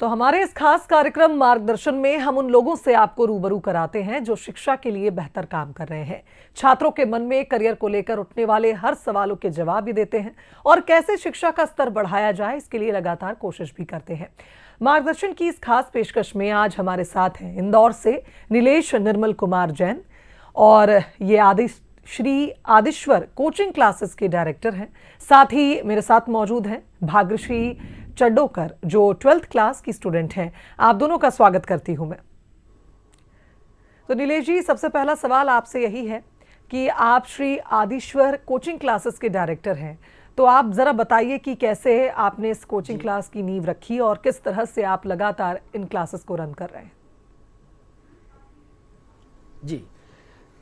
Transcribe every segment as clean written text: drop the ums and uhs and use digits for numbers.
तो हमारे इस खास कार्यक्रम मार्गदर्शन में हम उन लोगों से आपको रूबरू कराते हैं जो शिक्षा के लिए बेहतर काम कर रहे हैं, छात्रों के मन में करियर को लेकर उठने वाले हर सवालों के जवाब भी देते हैं और कैसे शिक्षा का स्तर बढ़ाया जाए इसके लिए लगातार कोशिश भी करते हैं। मार्गदर्शन की इस खास पेशकश में आज हमारे साथ हैं इंदौर से नीलेश निर्मल कुमार जैन और ये श्री आदिश्वर कोचिंग क्लासेस के डायरेक्टर हैं। साथ ही मेरे साथ मौजूद हैं भाग्यश्री चड्डोकर जो 12th क्लास की स्टूडेंट हैं। आप दोनों का स्वागत करती हूं मैं। तो नीलेश जी, सबसे पहला सवाल आपसे यही है कि आप श्री आदिश्वर कोचिंग क्लासेस के डायरेक्टर हैं, तो आप जरा बताइए कि कैसे आपने इस कोचिंग क्लास की नींव रखी और किस तरह से आप लगातार इन क्लासेस को रन कर रहे हैं।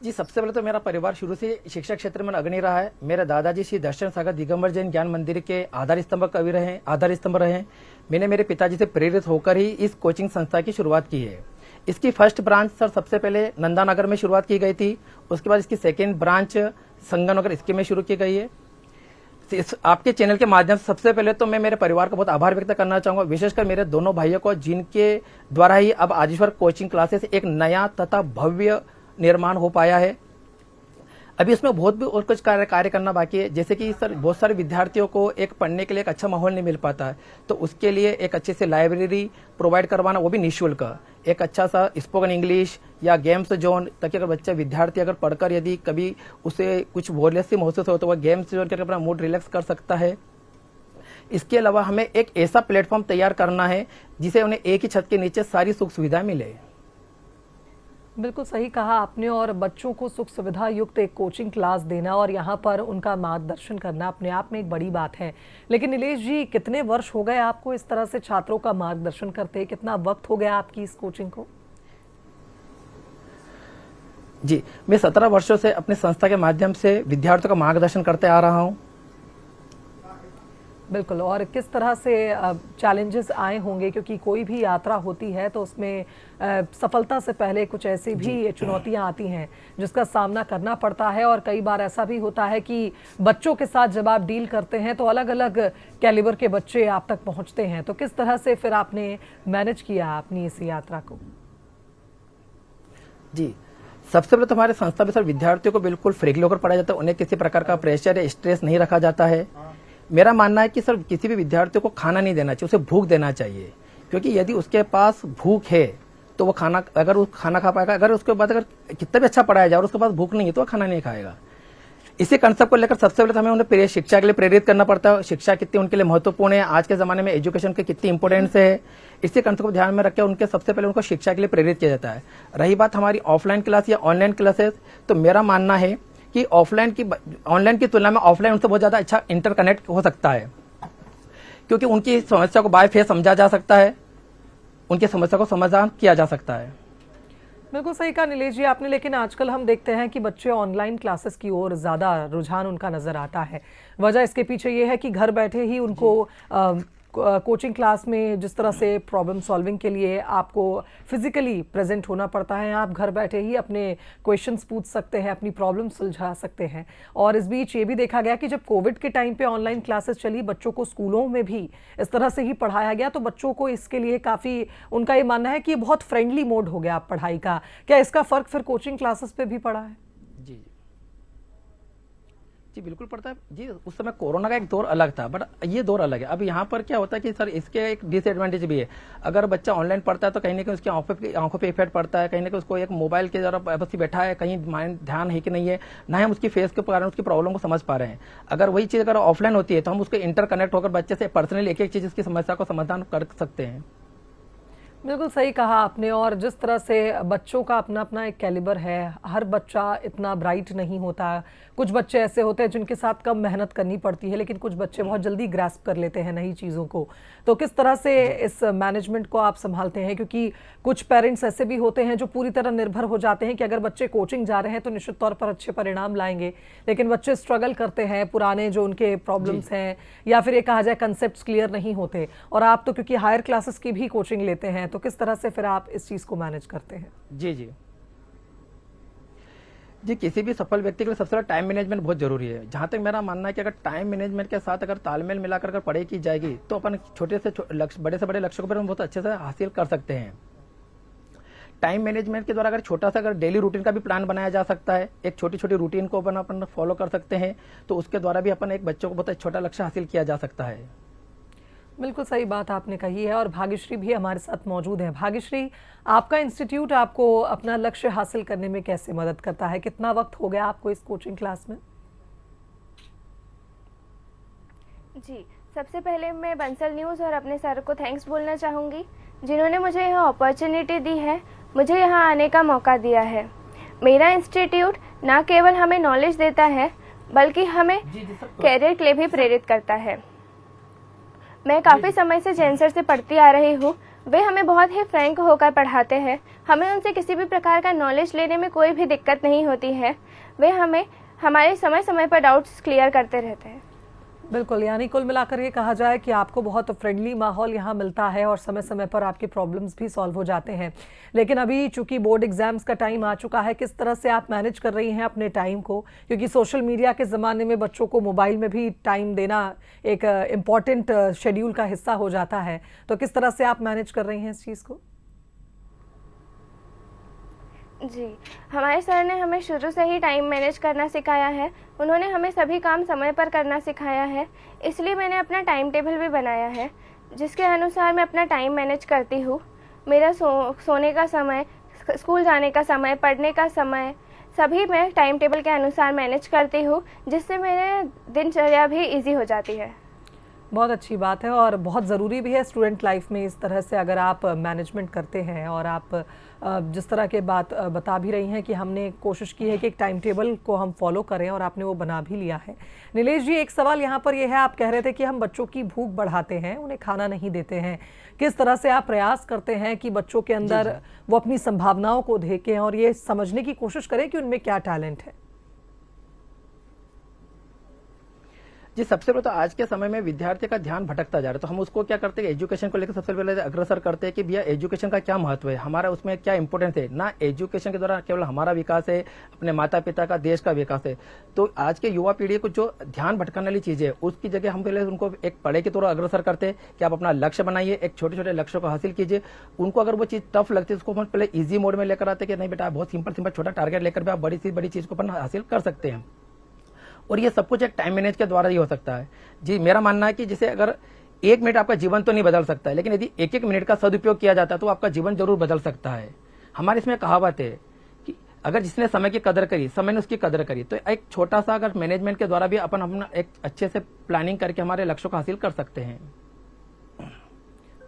जी, सबसे पहले तो मेरा परिवार शुरू से शिक्षा क्षेत्र में अग्रणी रहा है। मेरे दादाजी श्री दर्शन सागर दिगंबर जैन ज्ञान मंदिर के आधार स्तंभ रहे हैं। मैंने मेरे पिताजी से प्रेरित होकर ही इस कोचिंग संस्था की शुरुआत की है। इसकी फर्स्ट ब्रांच सर सबसे पहले नंदानगर में शुरुआत की गई थी। उसके बाद इसकी सेकेंड ब्रांच संगमनगर इसके में शुरू की गई है। आपके चैनल के माध्यम से सबसे पहले तो मैं मेरे परिवार का बहुत आभार व्यक्त करना चाहूंगा, विशेषकर मेरे दोनों भाइयों को, जिनके द्वारा ही अब आदिश्वर कोचिंग क्लासेस एक नया तथा भव्य निर्माण हो पाया है। अभी इसमें बहुत भी और कुछ कार्य करना बाकी है, जैसे कि सर बहुत सारे विद्यार्थियों को एक पढ़ने के लिए एक अच्छा माहौल नहीं मिल पाता है, तो उसके लिए एक अच्छे से लाइब्रेरी प्रोवाइड करवाना, वो भी निःशुल्क, एक अच्छा सा स्पोकन इंग्लिश या गेम्स जोन, ताकि अगर बच्चा विद्यार्थी अगर पढ़कर यदि कभी उसे कुछ बोरियत सी महसूस हो तो वह गेम्स जोन करके अपना मूड रिलैक्स कर सकता है। इसके अलावा हमें एक ऐसा प्लेटफॉर्म तैयार करना है जिसे उन्हें एक ही छत के नीचे सारी सुख सुविधाएं मिले। बिल्कुल सही कहा आपने, और बच्चों को सुख सुविधा युक्त एक कोचिंग क्लास देना और यहाँ पर उनका मार्गदर्शन करना अपने आप में एक बड़ी बात है। लेकिन नीलेश जी, कितने वर्ष हो गए आपको इस तरह से छात्रों का मार्गदर्शन करते? कितना वक्त हो गया आपकी इस कोचिंग को? जी, मैं 17 वर्षों से अपनी संस्था के माध्यम से विद्यार्थियों का मार्गदर्शन करते आ रहा हूँ। बिल्कुल, और किस तरह से चैलेंजेस आए होंगे, क्योंकि कोई भी यात्रा होती है तो उसमें सफलता से पहले कुछ ऐसी भी चुनौतियां आती हैं जिसका सामना करना पड़ता है, और कई बार ऐसा भी होता है कि बच्चों के साथ जब आप डील करते हैं तो अलग अलग कैलिबर के बच्चे आप तक पहुंचते हैं, तो किस तरह से फिर आपने मैनेज किया अपनी इस यात्रा को? जी, सबसे पहले तो हमारे संस्था में सर विद्यार्थियों को बिल्कुल फ्रीली होकर पढ़ाया जाता है, उन्हें किसी प्रकार का प्रेशर या स्ट्रेस नहीं रखा जाता है। मेरा मानना है कि सर किसी भी विद्यार्थी को खाना नहीं देना चाहिए, उसे भूख देना चाहिए, क्योंकि यदि उसके पास भूख है तो वो खाना, अगर वो खाना खा पाएगा, अगर उसके बाद अगर कितना भी अच्छा पढ़ाया जाए और उसके पास भूख नहीं है तो वो खाना नहीं खाएगा। इसी कंसेप्ट को लेकर सबसे पहले तो हमें उन्हें शिक्षा के लिए प्रेरित करना पड़ता है। शिक्षा कितनी उनके लिए महत्वपूर्ण है, आज के जमाने में एजुकेशन की कितनी इंपॉर्टेंस है, इसी कंसेप्ट को ध्यान में रखकर उनके सबसे पहले उनको शिक्षा के लिए प्रेरित किया जाता है। रही बात हमारी ऑफलाइन क्लास या ऑनलाइन क्लासेस, तो मेरा मानना है कि ऑनलाइन की तुलना में ऑफलाइन उनसे बहुत ज्यादा अच्छा इंटरकनेक्ट हो सकता है, क्योंकि उनकी समस्या को बाय फेस समझा जा सकता है, उनकी समस्या को समाधान किया जा सकता है। बिल्कुल सही कहा नीलेश जी आपने, लेकिन आजकल हम देखते हैं कि बच्चे ऑनलाइन क्लासेस की ओर ज़्यादा रुझान उनका नज़र आता है। वजह इसके पीछे ये है कि घर बैठे ही उनको कोचिंग क्लास में जिस तरह से प्रॉब्लम सॉल्विंग के लिए आपको फिजिकली प्रेजेंट होना पड़ता है, आप घर बैठे ही अपने क्वेश्चंस पूछ सकते हैं, अपनी प्रॉब्लम सुलझा सकते हैं। और इस बीच ये भी देखा गया कि जब कोविड के टाइम पे ऑनलाइन क्लासेस चली, बच्चों को स्कूलों में भी इस तरह से ही पढ़ाया गया, तो बच्चों को इसके लिए काफ़ी, उनका ये मानना है कि ये बहुत फ्रेंडली मोड हो गया पढ़ाई का। क्या इसका फ़र्क फिर कोचिंग क्लासेस पे भी पड़ा है? जी बिल्कुल पड़ता है जी। उस समय कोरोना का एक दौर अलग था, बट ये दौर अलग है। अब यहाँ पर क्या होता है कि सर इसके एक डिसएडवांटेज भी है। अगर बच्चा ऑनलाइन पढ़ता है तो कहीं ना कहीं उसकी आंखों पे इफेक्ट पड़ता है, कहीं ना कहीं उसको एक मोबाइल के जरा बस बैठा है, कहीं माइंड ध्यान है कि नहीं है, ना हम उसकी फेस के कारण उसकी प्रॉब्लम को समझ पा रहे हैं। अगर वही चीज़ अगर ऑफलाइन होती है तो हम उसको इंटरकनेक्ट होकर बच्चे से पर्सनली एक एक चीज़ उसकी समस्या को समाधान कर सकते हैं। बिल्कुल सही कहा आपने, और जिस तरह से बच्चों का अपना अपना एक कैलिबर है, हर बच्चा इतना ब्राइट नहीं होता। कुछ बच्चे ऐसे होते हैं जिनके साथ कम मेहनत करनी पड़ती है, लेकिन कुछ बच्चे बहुत जल्दी ग्रास्प कर लेते हैं नई चीज़ों को। तो किस तरह से इस मैनेजमेंट को आप संभालते हैं? क्योंकि कुछ पेरेंट्स ऐसे भी होते हैं जो पूरी तरह निर्भर हो जाते हैं कि अगर बच्चे कोचिंग जा रहे हैं तो निश्चित तौर पर अच्छे परिणाम लाएंगे, लेकिन बच्चे स्ट्रगल करते हैं, पुराने जो उनके प्रॉब्लम्स हैं या फिर ये कहा जाए कंसेप्ट क्लियर नहीं होते। और आप तो क्योंकि हायर क्लासेस की भी कोचिंग लेते हैं, तो किस तरह से फिर आप इस चीज़ को मैनेज करते हैं? जी जी, किसी भी सफल व्यक्ति के लिए सबसे ज़्यादा टाइम मैनेजमेंट बहुत जरूरी है। जहाँ तक मेरा मानना है कि अगर टाइम मैनेजमेंट के साथ अगर तालमेल मिलाकर अगर पढ़ाई की जाएगी तो अपन छोटे से लक्ष्य, बड़े से बड़े लक्ष्यों को हम बहुत अच्छे से हासिल कर सकते हैं। टाइम मैनेजमेंट के द्वारा अगर छोटा सा अगर डेली रूटीन का भी प्लान बनाया जा सकता है, एक छोटी छोटी रूटीन को अपन फॉलो कर सकते हैं, तो उसके द्वारा भी अपन एक बच्चों को बहुत छोटा लक्ष्य हासिल किया जा सकता है। बिल्कुल सही बात आपने कही है और भाग्यश्री भी हमारे साथ मौजूद है। भाग्यश्री, आपका इंस्टीट्यूट आपको अपना लक्ष्य हासिल करने में कैसे मदद करता है? कितना वक्त हो गया आपको इस कोचिंग क्लास में? जी, सबसे पहले मैं बंसल न्यूज़ और अपने सर को थैंक्स बोलना चाहूँगी, जिन्होंने मुझे यह अपॉर्चुनिटी दी है, मुझे यहाँ आने का मौका दिया है। मेरा इंस्टीट्यूट ना केवल हमें नॉलेज देता है, बल्कि हमें कैरियर के लिए भी प्रेरित करता है। मैं काफ़ी समय से जैन सर से पढ़ती आ रही हूँ। वे हमें बहुत ही फ्रैंक होकर पढ़ाते हैं। हमें उनसे किसी भी प्रकार का नॉलेज लेने में कोई भी दिक्कत नहीं होती है। वे हमें हमारे समय समय पर डाउट्स क्लियर करते रहते हैं। बिल्कुल, यानी कुल मिलाकर ये कहा जाए कि आपको बहुत फ्रेंडली माहौल यहाँ मिलता है और समय समय पर आपके प्रॉब्लम्स भी सॉल्व हो जाते हैं। लेकिन अभी चूंकि बोर्ड एग्जाम्स का टाइम आ चुका है, किस तरह से आप मैनेज कर रही हैं अपने टाइम को? क्योंकि सोशल मीडिया के ज़माने में बच्चों को मोबाइल में भी टाइम देना एक इम्पॉर्टेंट शेड्यूल का हिस्सा हो जाता है, तो किस तरह से आप मैनेज कर रही हैं इस चीज़ को? जी, हमारे सर ने हमें शुरू से ही टाइम मैनेज करना सिखाया है। उन्होंने हमें सभी काम समय पर करना सिखाया है। इसलिए मैंने अपना टाइम टेबल भी बनाया है, जिसके अनुसार मैं अपना टाइम मैनेज करती हूँ। मेरा सोने का समय, स्कूल जाने का समय, पढ़ने का समय, सभी मैं टाइम टेबल के अनुसार मैनेज करती हूँ, जिससे मेरे दिनचर्या भी ईजी हो जाती है। बहुत अच्छी बात है और बहुत ज़रूरी भी है स्टूडेंट लाइफ में इस तरह से अगर आप मैनेजमेंट करते हैं। और आप जिस तरह के बात बता भी रही हैं कि हमने कोशिश की है कि एक टाइम टेबल को हम फॉलो करें और आपने वो बना भी लिया है। नीलेश जी, एक सवाल यहाँ पर ये है, आप कह रहे थे कि हम बच्चों की भूख बढ़ाते हैं, उन्हें खाना नहीं देते हैं। किस तरह से आप प्रयास करते हैं कि बच्चों के अंदर वो अपनी संभावनाओं को देखें और ये समझने की कोशिश करें कि उनमें क्या टैलेंट है? जी, सबसे पहले तो आज के समय में विद्यार्थी का ध्यान भटकता जा रहा है, तो हम उसको क्या करते हैं, एजुकेशन को लेकर सबसे पहले अग्रसर करते हैं कि भैया एजुकेशन का क्या महत्व है, हमारा उसमें क्या इंपॉर्टेंस है। ना एजुकेशन के द्वारा केवल हमारा विकास है, अपने माता पिता का, देश का विकास है। तो आज के युवा पीढ़ी को जो ध्यान भटकाने वाली चीज़ है, उसकी जगह हम पहले उनको एक पढ़ाई के तौर अग्रसर करते हैं कि आप अपना लक्ष्य बनाइए, एक छोटे छोटे लक्ष्यों को हासिल कीजिए। उनको अगर वो चीज़ टफ लगती है, उसको हम पहले ईजी मोड में लेकर आते हैं कि नहीं बेटा, बहुत सिंपल सिंपल छोटा टारगेट लेकर भी आप बड़ी से बड़ी चीज़ को अपन हासिल कर सकते हैं। और ये सब कुछ एक टाइम मैनेज के द्वारा ही हो सकता है। जी, मेरा मानना है कि जैसे अगर 1 मिनट आपका जीवन तो नहीं बदल सकता है, लेकिन यदि 1-1 मिनट का सदुपयोग किया जाता है तो आपका जीवन जरूर बदल सकता है। हमारे इसमें कहावत है कि अगर जिसने समय की कदर करी, समय ने उसकी कदर करी। तो एक छोटा सा अगर मैनेजमेंट के द्वारा भी अपन अपना एक अच्छे से प्लानिंग करके हमारे लक्ष्यों को हासिल कर सकते हैं।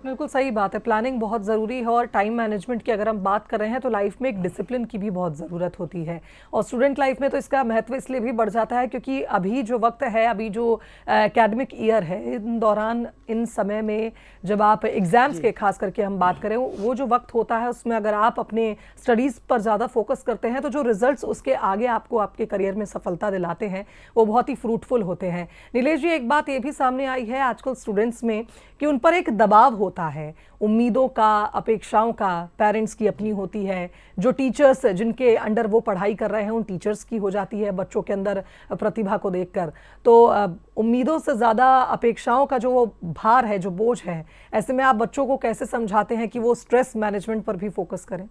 बिल्कुल सही बात है, प्लानिंग बहुत ज़रूरी है। और टाइम मैनेजमेंट की अगर हम बात कर रहे हैं तो लाइफ में एक डिसिप्लिन की भी बहुत ज़रूरत होती है। और स्टूडेंट लाइफ में तो इसका महत्व इसलिए भी बढ़ जाता है क्योंकि अभी जो वक्त है, अभी जो एकेडमिक ईयर है, इन दौरान, इन समय में जब आप एग्ज़ाम्स के खास करके हम बात करें, वो जो वक्त होता है उसमें अगर आप अपने स्टडीज़ पर ज़्यादा फोकस करते हैं तो जो रिजल्ट्स उसके आगे आपको आपके करियर में सफलता दिलाते हैं वो बहुत ही फ्रूटफुल होते हैं। नीलेश जी, एक बात ये भी सामने आई है आजकल स्टूडेंट्स में कि उन पर एक दबाव होता है, उम्मीदों का, अपेक्षाओं का। पेरेंट्स की अपनी होती है, जो टीचर्स जिनके अंडर वो पढ़ाई कर रहे हैं उन टीचर्स की हो जाती है बच्चों के अंदर प्रतिभा को देखकर। तो उम्मीदों से ज़्यादा अपेक्षाओं का जो वो भार है, जो बोझ है, ऐसे में आप बच्चों को कैसे समझाते हैं कि वो स्ट्रेस मैनेजमेंट पर भी फोकस करें?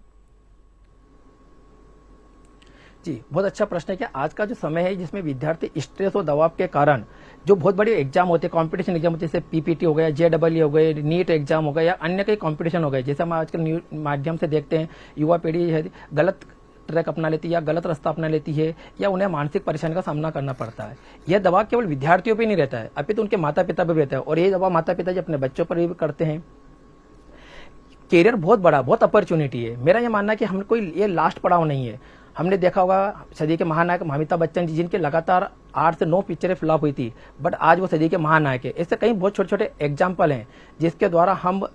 जी, बहुत अच्छा प्रश्न है कि आज का जो समय है जिसमें विद्यार्थी स्ट्रेस और दबाव के कारण जो बहुत बड़े एग्जाम होते हैं, कंपटीशन एग्जाम होते हैं, जैसे पीपीटी हो गया, जेडबलई हो गए, नीट एग्जाम हो गया या अन्य कई कंपटीशन हो गए, जैसे हम आजकल न्यूज माध्यम से देखते हैं युवा पीढ़ी है गलत ट्रैक अपना लेती है या गलत रास्ता अपना लेती है या उन्हें मानसिक परेशानी का सामना करना पड़ता है। यह दबाव केवल विद्यार्थियों पर नहीं रहता है, अपितु उनके माता पिता पर भी रहता है और ये दबाव माता पिता जी अपने बच्चों पर भी करते हैं। कैरियर बहुत बड़ा, बहुत अपॉर्चुनिटी है। मेरा यह मानना है कि हम कोई ये लास्ट पड़ाव नहीं है। हमने देखा होगा सदी के महानायक अमिताभ बच्चन जी, जिनके लगातार 8 से 9 पिक्चरें फ्लॉप हुई थी, बट आज वो सदी के महानायक है। ऐसे कई बहुत छोटे छोटे एग्जाम्पल हैं जिसके द्वारा हम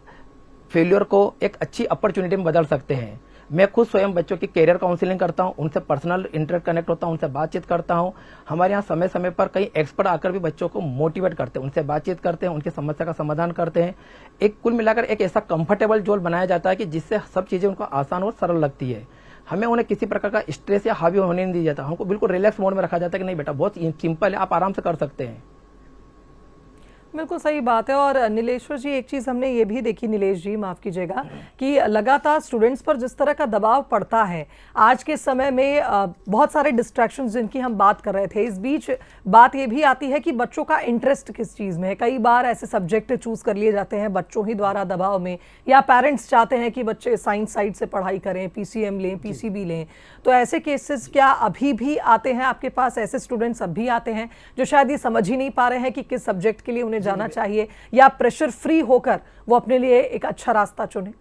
फेल्योर को एक अच्छी अपॉर्चुनिटी में बदल सकते हैं। मैं खुद स्वयं बच्चों की कैरियर काउंसलिंग करता हूं, उनसे पर्सनल इंटरेक्ट कनेक्ट होता हूं, उनसे बातचीत करता हूं। हमारे यहाँ समय समय पर कई एक्सपर्ट आकर भी बच्चों को मोटिवेट करते हैं, उनसे बातचीत करते हैं, उनकी समस्या का समाधान करते हैं। एक कुल मिलाकर एक ऐसा कंफर्टेबल जोन बनाया जाता है कि जिससे सब चीजें उनको आसान और सरल लगती है। हमें उन्हें किसी प्रकार का स्ट्रेस या हावी होने नहीं दिया जाता, हमको बिल्कुल रिलैक्स मोड में रखा जाता है कि नहीं बेटा बहुत सिंपल है, आप आराम से कर सकते हैं। बिल्कुल सही बात है। और नीलेश्वर जी, एक चीज़ हमने ये भी देखी, नीलेश जी माफ़ कीजिएगा, कि लगातार स्टूडेंट्स पर जिस तरह का दबाव पड़ता है आज के समय में, बहुत सारे डिस्ट्रैक्शंस जिनकी हम बात कर रहे थे, इस बीच बात ये भी आती है कि बच्चों का इंटरेस्ट किस चीज़ में है। कई बार ऐसे सब्जेक्ट चूज़ कर लिए जाते हैं बच्चों ही द्वारा दबाव में, या पेरेंट्स चाहते हैं कि बच्चे साइंस साइड से पढ़ाई करें, PCM लें, PCB लें। तो ऐसे केसेस क्या अभी भी आते हैं आपके पास? ऐसे स्टूडेंट्स अब भी आते हैं जो शायद ये समझ ही नहीं पा रहे हैं कि किस सब्जेक्ट के लिए उन्हें जाना चाहिए, या प्रेशर फ्री होकर वो अपने लिए एक अच्छा रास्ता चुने?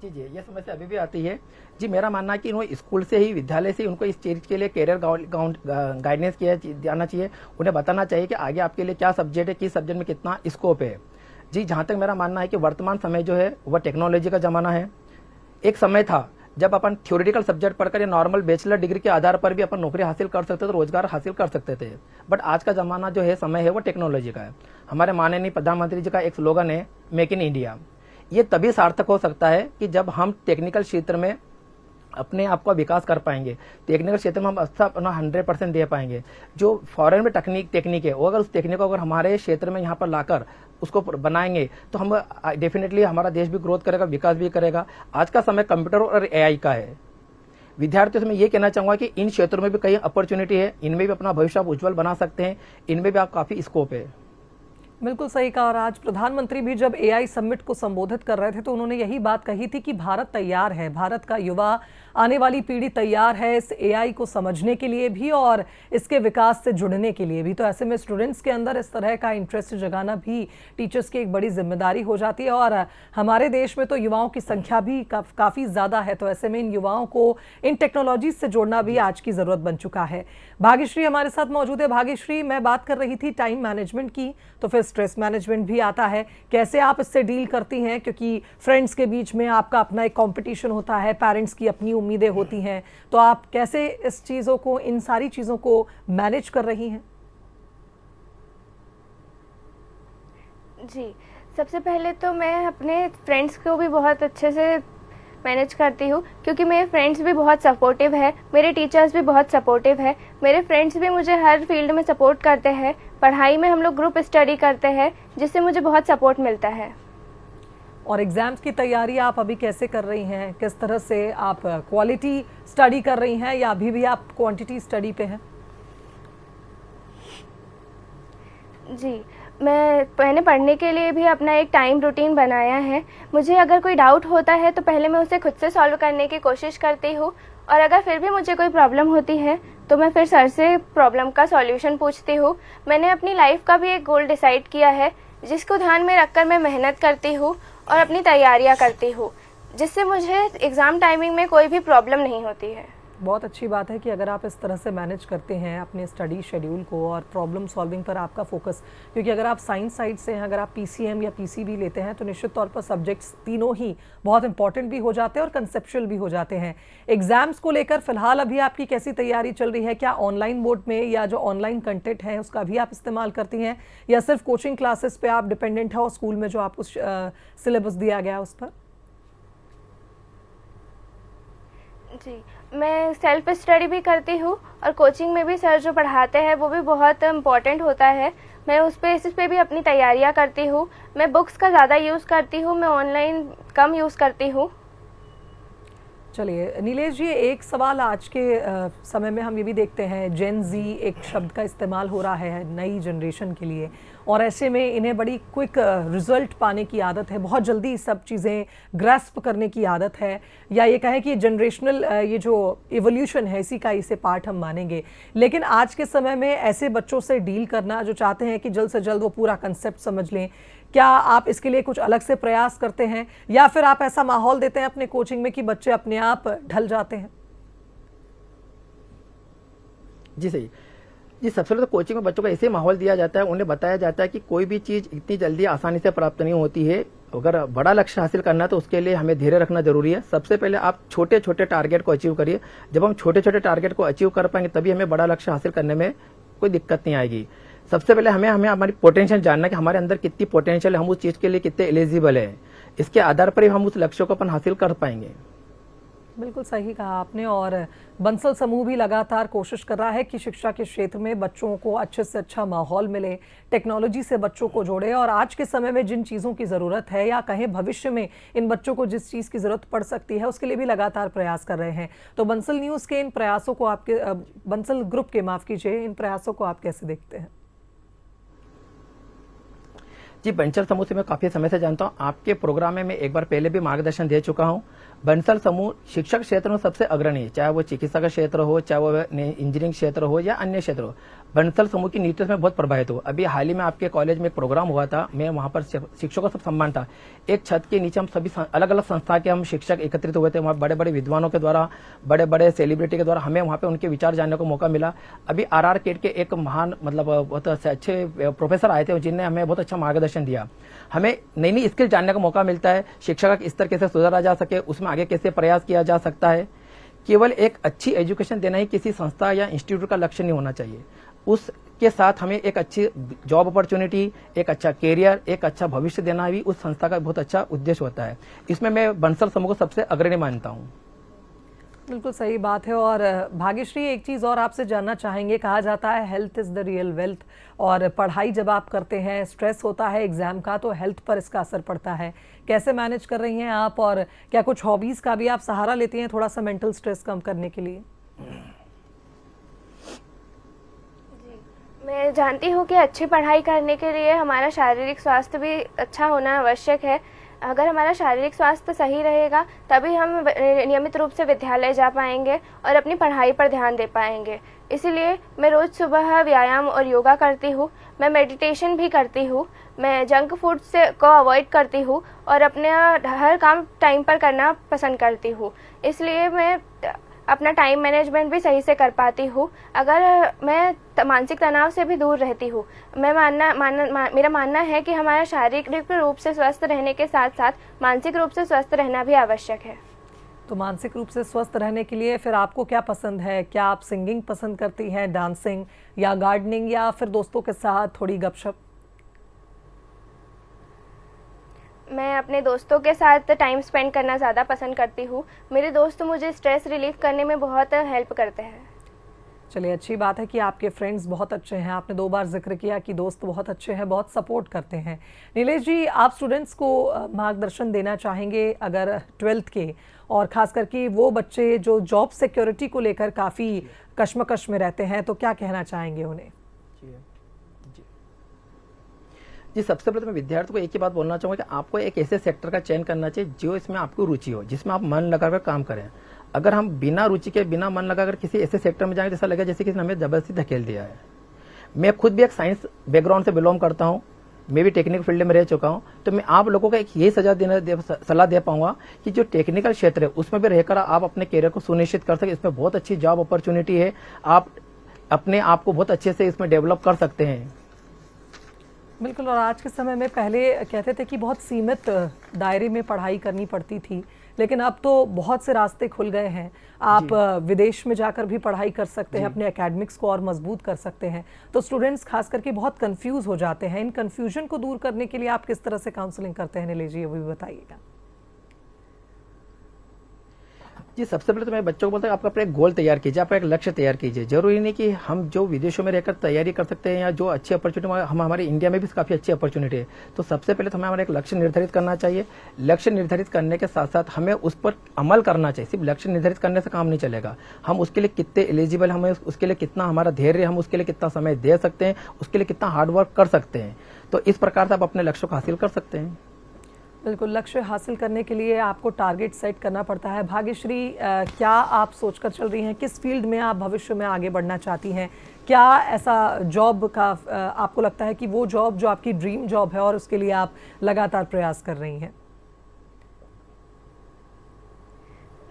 जी, ये समस्या अभी भी आती है जी। मेरा मानना है कि उन्हें स्कूल से ही, विद्यालय से उनको इस चीज के लिए कैरियर गाइडेंस किया जाना चाहिए। उन्हें बताना चाहिए कि आगे आपके लिए क्या सब्जेक्ट है, किस सब्जेक्ट में कितना स्कोप है। जी, जहां तक मेरा मानना है कि वर्तमान समय जो है वह टेक्नोलॉजी का जमाना है। एक समय था जब अपन थ्योरेटिकल सब्जेक्ट पढ़कर या नॉर्मल बैचलर डिग्री के आधार पर भी अपन नौकरी हासिल कर सकते थे, रोजगार हासिल कर सकते थे। बट आज का जमाना जो है, समय है, वो टेक्नोलॉजी का है। हमारे माननीय प्रधानमंत्री जी का एक स्लोगन है, मेक इन इंडिया। ये तभी सार्थक हो सकता है कि जब हम टेक्निकल क्षेत्र में अपने आप का विकास कर पाएंगे, टेक्निकल क्षेत्र में हम अच्छा अपना 100% दे पाएंगे। जो फॉरेन में टेक्निक है, वो अगर उस टेक्निक को अगर हमारे क्षेत्र में यहाँ पर लाकर उसको बनाएंगे तो हम डेफिनेटली हमारा देश भी ग्रोथ करेगा, विकास भी करेगा। आज का समय कंप्यूटर और AI का है। विद्यार्थियों से मैं ये कहना चाहूंगा कि इन क्षेत्रों में भी कई अपॉर्चुनिटी है, इनमें भी अपना भविष्य आप उज्जवल बना सकते हैं, इनमें भी आप काफी स्कोप है। बिल्कुल सही कहा। और आज प्रधानमंत्री भी जब AI समिट को संबोधित कर रहे थे तो उन्होंने यही बात कही थी कि भारत तैयार है, भारत का युवा, आने वाली पीढ़ी तैयार है इस AI को समझने के लिए भी और इसके विकास से जुड़ने के लिए भी। तो ऐसे में स्टूडेंट्स के अंदर इस तरह का इंटरेस्ट जगाना भी टीचर्स की एक बड़ी जिम्मेदारी हो जाती है। और हमारे देश में तो युवाओं की संख्या भी काफ़ी ज़्यादा है, तो ऐसे में इन युवाओं को इन टेक्नोलॉजी से जोड़ना भी आज की ज़रूरत बन चुका है। भाग्यश्री हमारे साथ मौजूद है। भाग्यश्री, मैं बात कर रही थी टाइम मैनेजमेंट की, तो फिर स्ट्रेस मैनेजमेंट भी आता है। कैसे आप इससे डील करती हैं? क्योंकि फ्रेंड्स के बीच में आपका अपना एक कंपटीशन होता है, पेरेंट्स की अपनी उम्मीदें होती हैं, तो आप कैसे इस चीज़ों को, इन सारी चीज़ों को मैनेज कर रही हैं? जी, सबसे पहले तो मैं अपने फ्रेंड्स को भी बहुत अच्छे से मैनेज करती हूँ, क्योंकि मेरे फ्रेंड्स भी बहुत सपोर्टिव है, मेरे टीचर्स भी बहुत सपोर्टिव है। मेरे फ्रेंड्स भी मुझे हर फील्ड में सपोर्ट करते हैं। पढ़ाई में हम लोग ग्रुप स्टडी करते हैं, जिससे मुझे बहुत सपोर्ट मिलता है। और एग्जाम्स की तैयारी आप अभी कैसे कर रही हैं? किस तरह से आप क्वालिटी स्टडी कर रही हैं या अभी भी आप क्वांटिटी स्टडी पे हैं? जी, मैंने पढ़ने के लिए भी अपना एक टाइम रूटीन बनाया है। मुझे अगर कोई डाउट होता है तो पहले मैं उसे खुद से सॉल्व करने की कोशिश करती हूँ, और अगर फिर भी मुझे कोई प्रॉब्लम होती है तो मैं फिर सर से प्रॉब्लम का सॉल्यूशन पूछती हूँ। मैंने अपनी लाइफ का भी एक गोल डिसाइड किया है, जिसको ध्यान में रखकर मैं मेहनत करती हूँ और अपनी तैयारियाँ करती हूँ, जिससे मुझे एग्ज़ाम टाइमिंग में कोई भी प्रॉब्लम नहीं होती है। बहुत अच्छी बात है कि अगर आप इस तरह से मैनेज करते हैं अपने स्टडी शेड्यूल को और प्रॉब्लम सॉल्विंग पर आपका फोकस, क्योंकि अगर आप साइंस साइड से हैं, अगर आप PCM या PCB लेते हैं तो निश्चित तौर पर सब्जेक्ट्स तीनों ही बहुत इंपॉर्टेंट भी हो जाते हैं और कंसेप्चुअल भी हो जाते हैं। एग्जाम्स को लेकर फिलहाल अभी आपकी कैसी तैयारी चल रही है? क्या ऑनलाइन मोड में या जो ऑनलाइन कंटेंट है उसका भी आप इस्तेमाल करती हैं, या सिर्फ कोचिंग क्लासेस पे आप डिपेंडेंट है और स्कूल में जो आपको सिलेबस दिया गया है उस पर? जी, मैं सेल्फ स्टडी भी करती हूँ और कोचिंग में भी सर जो पढ़ाते हैं वो भी बहुत इम्पोर्टेंट होता है। मैं उस बेसिस पे भी अपनी तैयारियाँ करती हूँ। मैं बुक्स का ज़्यादा यूज़ करती हूँ, मैं ऑनलाइन कम यूज़ करती हूँ। चलिए नीलेश जी, एक सवाल आज के समय में हम ये भी देखते हैं, जेन जी एक शब्द का इस्तेमाल हो रहा है नई जनरेशन के लिए, और ऐसे में इन्हें बड़ी क्विक रिजल्ट पाने की आदत है, बहुत जल्दी सब चीज़ें ग्रैस्प करने की आदत है, या ये कहें कि जनरेशनल ये जो इवोल्यूशन है इसी का इसे पार्ट हम मानेंगे। लेकिन आज के समय में ऐसे बच्चों से डील करना जो चाहते हैं कि जल्द से जल्द वो पूरा कंसेप्ट समझ लें, क्या आप इसके लिए कुछ अलग से प्रयास करते हैं, या फिर आप ऐसा माहौल देते हैं अपने कोचिंग में कि बच्चे अपने आप ढल जाते हैं? जी सही जी, सबसे पहले तो कोचिंग में बच्चों को ऐसे माहौल दिया जाता है, उन्हें बताया जाता है कि कोई भी चीज़ इतनी जल्दी आसानी से प्राप्त नहीं होती है। अगर बड़ा लक्ष्य हासिल करना है तो उसके लिए हमें धैर्य रखना जरूरी है। सबसे पहले आप छोटे छोटे टारगेट को अचीव करिए। जब हम छोटे छोटे टारगेट को अचीव कर पाएंगे तभी हमें बड़ा लक्ष्य हासिल करने में कोई दिक्कत नहीं आएगी। सबसे पहले हमें हमारी पोटेंशियल जानना है कि हमारे अंदर कितनी पोटेंशियल है, हम उस चीज़ के लिए कितने एलिजिबल है। इसके आधार पर ही हम उस लक्ष्य को अपन हासिल कर पाएंगे। बिल्कुल सही कहा आपने। और बंसल समूह भी लगातार कोशिश कर रहा है कि शिक्षा के क्षेत्र में बच्चों को अच्छे से अच्छा माहौल मिले, टेक्नोलॉजी से बच्चों को जोड़े, और आज के समय में जिन चीज़ों की ज़रूरत है या कहें भविष्य में इन बच्चों को जिस चीज़ की ज़रूरत पड़ सकती है उसके लिए भी लगातार प्रयास कर रहे हैं। तो बंसल न्यूज़ के इन प्रयासों को बंसल ग्रुप के इन प्रयासों को आप कैसे देखते हैं? जी, बंसल समूह से मैं काफी समय से जानता हूँ। आपके प्रोग्राम में मैं एक बार पहले भी मार्गदर्शन दे चुका हूँ। बंसल समूह शिक्षक क्षेत्र में सबसे अग्रणी है, चाहे वो चिकित्सा का क्षेत्र हो, चाहे वो इंजीनियरिंग क्षेत्र हो या अन्य क्षेत्र हो। बंसल समूह की नीतियों में बहुत प्रभावित हूँ। अभी हाल ही में आपके कॉलेज में एक प्रोग्राम हुआ था, मैं वहाँ पर शिक्षकों का सब सम्मान था। एक छत के नीचे हम सभी अलग अलग संस्था के हम शिक्षक एकत्रित हुए थे। वहाँ बड़े बड़े विद्वानों के द्वारा, बड़े बड़े सेलिब्रिटी के द्वारा हमें वहाँ पे उनके विचार जानने को मौका मिला। अभी RR केट के एक महान बहुत अच्छे प्रोफेसर आए थे जिनने हमें बहुत अच्छा मार्गदर्शन दिया। हमें नई नई स्किल जानने का मौका मिलता है, शिक्षा का स्तर कैसे सुधारा जा सके, उसमें आगे कैसे प्रयास किया जा सकता है। केवल एक अच्छी एजुकेशन देना ही किसी संस्था या इंस्टीट्यूट का लक्ष्य नहीं होना चाहिए। उसके साथ हमें एक अच्छी जॉब अपॉर्चुनिटी, एक अच्छा कैरियर, एक अच्छा भविष्य देना भी उस संस्था का बहुत अच्छा उद्देश्य होता है। इसमें मैं बंसल समूह को सबसे अग्रणी मानता हूँ। बिल्कुल सही बात है। और भाग्यश्री, एक चीज़ और आपसे जानना चाहेंगे। कहा जाता है health is the real wealth, और पढ़ाई जब आप करते हैं, स्ट्रेस होता है एग्जाम का, तो हेल्थ पर इसका असर पड़ता है। कैसे मैनेज कर रही हैं आप, और क्या कुछ हॉबीज़ का भी आप सहारा लेती हैं थोड़ा सा मेंटल स्ट्रेस कम करने के लिए? मैं जानती हूँ कि अच्छी पढ़ाई करने के लिए हमारा शारीरिक स्वास्थ्य भी अच्छा होना आवश्यक है। अगर हमारा शारीरिक स्वास्थ्य सही रहेगा तभी हम नियमित रूप से विद्यालय जा पाएंगे और अपनी पढ़ाई पर ध्यान दे पाएंगे। इसीलिए मैं रोज़ सुबह व्यायाम और योगा करती हूँ। मैं मेडिटेशन भी करती हूँ। मैं जंक फूड को अवॉइड करती हूँ और अपने हर काम टाइम पर करना पसंद करती हूँ। इसलिए मैं अपना टाइम मैनेजमेंट भी सही से कर पाती हूँ। अगर मैं मानसिक तनाव से भी दूर रहती हूँ। मेरा मानना है कि हमारा शारीरिक रूप से स्वस्थ रहने के साथ साथ मानसिक रूप से स्वस्थ रहना भी आवश्यक है। तो मानसिक रूप से स्वस्थ रहने के लिए फिर आपको क्या पसंद है? क्या आप सिंगिंग पसंद करती हैं, डांसिंग या गार्डनिंग, या फिर दोस्तों के साथ थोड़ी गपशप? मैं अपने दोस्तों के साथ टाइम स्पेंड करना ज़्यादा पसंद करती हूँ। मेरे दोस्त मुझे स्ट्रेस रिलीफ करने में बहुत हेल्प करते हैं। चलिए, अच्छी बात है कि आपके फ्रेंड्स बहुत अच्छे हैं। आपने 2 बार जिक्र किया कि दोस्त बहुत अच्छे हैं, बहुत सपोर्ट करते हैं। नीलेश जी, आप स्टूडेंट्स को मार्गदर्शन देना चाहेंगे अगर 12th के, और खास करके वो बच्चे जो जॉब सिक्योरिटी को लेकर काफ़ी कश्मकश में रहते हैं, तो क्या कहना चाहेंगे उन्हें? जी, सबसे पहले तो मैं विद्यार्थी को एक ही बात बोलना चाहूँगा कि आपको एक ऐसे सेक्टर का चयन करना चाहिए जो इसमें आपको रुचि हो, जिसमें आप मन लगाकर काम करें। अगर हम बिना रुचि के, बिना मन लगाकर किसी ऐसे सेक्टर में जाएंगे, जैसा लगे जैसे किसी ने हमें जबरदस्ती धकेल दिया है। मैं खुद भी एक साइंस बैकग्राउंड से बिलोंग करता हूँ, मैं भी टेक्निकल फील्ड में रह चुका हूँ। तो मैं आप लोगों को एक यही सलाह दे पाऊंगा कि जो टेक्निकल क्षेत्र है उसमें भी रहकर आप अपने कैरियर को सुनिश्चित कर सके। इसमें बहुत अच्छी जॉब अपॉर्चुनिटी है, आप अपने आप को बहुत अच्छे से इसमें डेवलप कर सकते हैं। बिल्कुल। और आज के समय में पहले कहते थे कि बहुत सीमित दायरे में पढ़ाई करनी पड़ती थी, लेकिन अब तो बहुत से रास्ते खुल गए हैं। आप विदेश में जाकर भी पढ़ाई कर सकते हैं, अपने एकेडमिक्स को और मजबूत कर सकते हैं। तो स्टूडेंट्स खास करके बहुत कंफ्यूज हो जाते हैं। इन कंफ्यूजन को दूर करने के लिए आप किस तरह से काउंसलिंग करते हैं नीलेश जी, वो भी बताइएगा। जी, सबसे पहले तो मैं बच्चों को बोलता हूँ आपका अपना एक गोल तैयार कीजिए, आपका एक लक्ष्य तैयार कीजिए। जरूरी नहीं कि हम जो विदेशों में रहकर तैयारी कर सकते हैं या जो अच्छी अपॉर्चुनिटी हम हमारे इंडिया में भी काफ़ी अच्छी अपॉर्चुनिटी है। तो सबसे पहले तो हमें हमारा एक लक्ष्य निर्धारित करना चाहिए। लक्ष्य निर्धारित करने के साथ साथ हमें उस पर अमल करना चाहिए। सिर्फ लक्ष्य निर्धारित करने से काम नहीं चलेगा। हम उसके लिए कितने एलिजिबल, हमें उसके लिए कितना हमारा धैर्य, हम उसके लिए कितना समय दे सकते हैं, उसके लिए कितना हार्डवर्क कर सकते हैं। तो इस प्रकार से आप अपने लक्ष्य को हासिल कर सकते हैं। बिल्कुल, लक्ष्य हासिल करने के लिए आपको टारगेट सेट करना पड़ता है। भाग्यश्री, क्या आप सोचकर चल रही हैं किस फील्ड में आप भविष्य में आगे बढ़ना चाहती हैं? क्या ऐसा जॉब का आपको लगता है कि वो जॉब जो आपकी ड्रीम जॉब है और उसके लिए आप लगातार प्रयास कर रही हैं?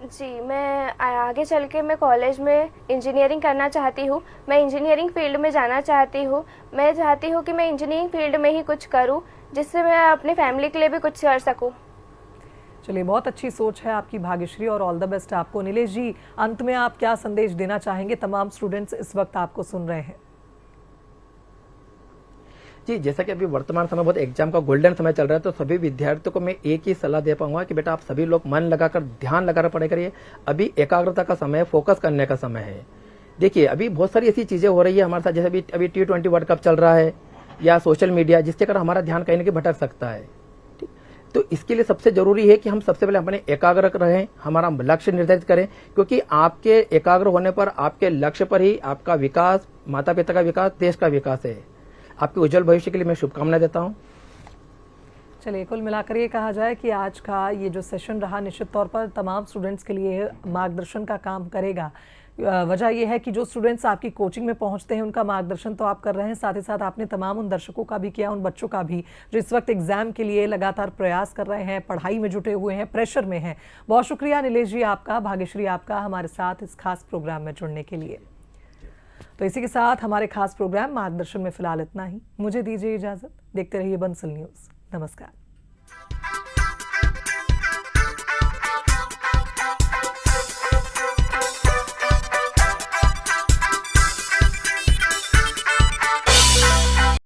जी, मैं आगे चल के मैं कॉलेज में इंजीनियरिंग करना चाहती हूँ। मैं इंजीनियरिंग फील्ड में जाना चाहती हूँ। मैं चाहती हूँ कि मैं इंजीनियरिंग फील्ड में ही कुछ करूँ जिससे मैं अपनी फैमिली के लिए भी कुछ कर सकूँ। चलिए, बहुत अच्छी सोच है आपकी भाग्यश्री, और ऑल द बेस्ट आपको। नीलेश जी, अंत में आप क्या संदेश देना चाहेंगे? तमाम स्टूडेंट्स इस वक्त आपको सुन रहे हैं। जी, जैसा कि अभी वर्तमान समय बहुत एग्जाम का गोल्डन समय चल रहा है, तो सभी विद्यार्थियों को मैं एक ही सलाह दे पाऊंगा कि बेटा आप सभी लोग मन लगाकर ध्यान लगाकर पढ़ाई करिए। अभी एकाग्रता का समय है, फोकस करने का समय है। देखिए अभी बहुत सारी ऐसी चीजें हो रही है हमारे साथ, जैसे अभी T20 वर्ल्ड कप चल रहा है या सोशल मीडिया, जिसके कारण हमारा ध्यान कहीं ना कहीं भटक सकता है। ठीक, तो इसके लिए सबसे जरूरी है कि हम सबसे पहले अपने एकाग्र रहें, हमारा लक्ष्य निर्धारित करें, क्योंकि आपके एकाग्र होने पर आपके लक्ष्य पर ही आपका विकास, माता पिता का विकास, देश का विकास है। आपके उज्जवल भविष्य के लिए मैं शुभकामनाएं देता हूं। चलिए, कुल मिलाकर ये कहा जाए कि आज का ये जो सेशन रहा निश्चित तौर पर तमाम स्टूडेंट्स के लिए मार्गदर्शन का काम करेगा। वजह यह है कि जो स्टूडेंट्स आपकी कोचिंग में पहुंचते हैं उनका मार्गदर्शन तो आप कर रहे हैं, साथ ही साथ आपने तमाम उन दर्शकों का भी किया, उन बच्चों का भी जो इस वक्त एग्जाम के लिए लगातार प्रयास कर रहे हैं, पढ़ाई में जुटे हुए हैं, प्रेशर में हैं। बहुत शुक्रिया नीलेश जी आपका, भाग्यश्री आपका हमारे साथ इस खास प्रोग्राम में जुड़ने के लिए। तो इसी के साथ हमारे खास प्रोग्राम मार्गदर्शन में फिलहाल इतना ही। मुझे दीजिए इजाजत, देखते रहिए बंसल न्यूज। नमस्कार।